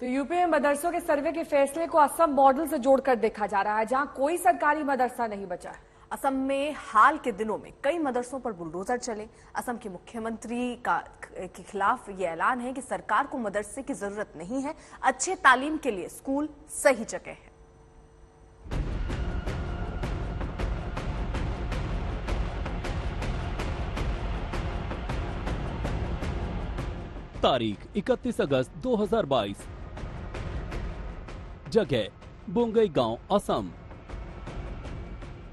तो यूपी में मदरसों के सर्वे के फैसले को असम मॉडल से जोड़कर देखा जा रहा है, जहां कोई सरकारी मदरसा नहीं बचा है। असम में हाल के दिनों में कई मदरसों पर बुलडोजर चले। असम के मुख्यमंत्री के खिलाफ ये ऐलान है कि सरकार को मदरसे की जरूरत नहीं है, अच्छे तालीम के लिए स्कूल सही जगह है। तारीख 31 अगस्त 2022, जगह बोंगई गांव, असम।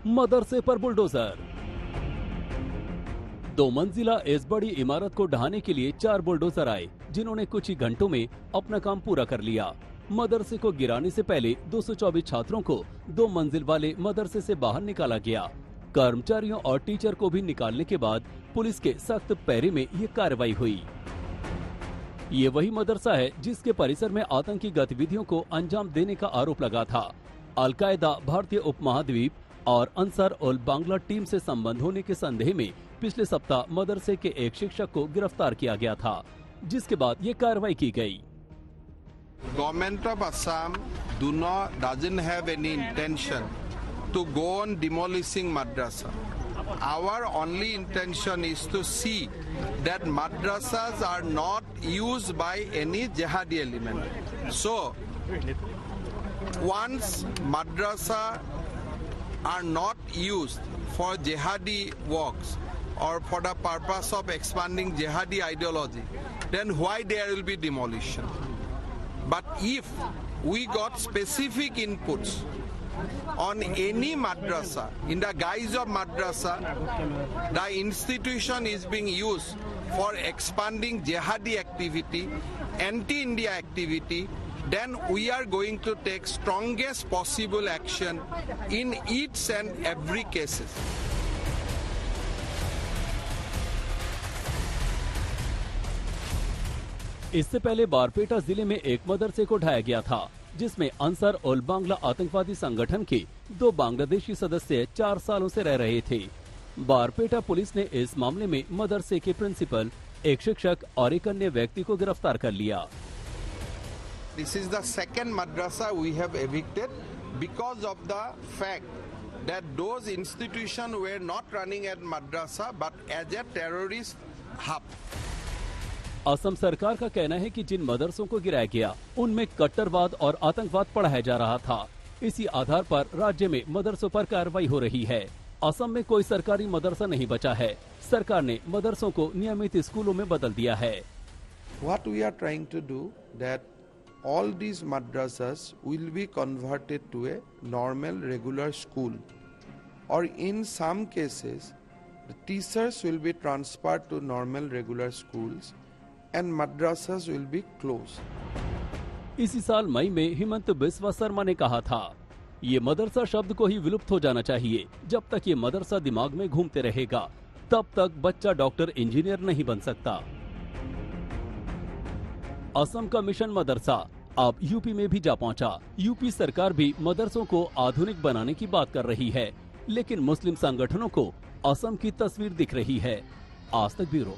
मदरसे पर बुलडोजर। 2 मंजिला इस बड़ी इमारत को ढहाने के लिए 4 बुलडोजर आए, जिन्होंने कुछ ही घंटों में अपना काम पूरा कर लिया। मदरसे को गिराने से पहले 224 छात्रों को 2 मंजिल वाले मदरसे से बाहर निकाला गया। कर्मचारियों और टीचर को भी निकालने के बाद पुलिस के सख्त पैरे में ये कार्रवाई हुई। ये वही मदरसा है जिसके परिसर में आतंकी गतिविधियों को अंजाम देने का आरोप लगा था। अल-कायदा, भारतीय उपमहाद्वीप और अंसार उल बांग्ला टीम से संबंध होने के संदेह में पिछले सप्ताह मदरसे के एक शिक्षक को गिरफ्तार किया गया था, जिसके बाद ये कार्रवाई की गई। Government of Assam doesn't have any intention to go on demolishing madrasa. Our only intention is to see that madrasas are not used by any jihadi element. So, once madrasa are not used for jihadi works or for the purpose of expanding jihadi ideology, then why there will be demolition? But if we got specific inputs on any madrasa, in the guise of madrasa, the institution is being used for expanding jihadi activity, anti-India activity, then we are going to take strongest possible action in each and every cases. इससे पहले बारपेटा जिले में एक मदरसे को ढाया गया था, जिसमें अंसार उल बांग्ला आतंकवादी संगठन के 2 बांग्लादेशी सदस्य 4 सालों से रह रहे थे। बारपेटा पुलिस ने इस मामले में मदरसे के प्रिंसिपल, एक शिक्षक और एक अन्य व्यक्ति को गिरफ्तार कर लिया। This is the second madrasa we have evicted because of the fact that those institutions were not running as madrasa but as a terrorist hub. Assam सरकार का कहना है कि जिन मदरसों को गिराया गया उनमें कट्टरवाद और आतंकवाद पढ़ाया जा रहा था। इसी आधार पर राज्य में मदरसों पर कार्रवाई हो रही है। असम में कोई सरकारी मदरसा नहीं बचा है। सरकार ने मदरसों को नियमित स्कूलों में बदल दिया है। What we are trying to do that all these madrasas will be converted to a normal regular school, or in some cases the teachers will be transferred to normal regular schools and madrasas will be closed. इसी साल मई में हिमंत बिस्वा शर्मा ने कहा था, ये मदरसा शब्द को ही विलुप्त हो जाना चाहिए। जब तक ये मदरसा दिमाग में घूमते रहेगा, तब तक बच्चा डॉक्टर, इंजीनियर नहीं बन सकता। असम का मिशन मदरसा अब यूपी में भी जा पहुंचा। यूपी सरकार भी मदरसों को आधुनिक बनाने की बात कर रही है, लेकिन मुस्लिम संगठनों को असम की तस्वीर दिख रही है। आज तक ब्यूरो।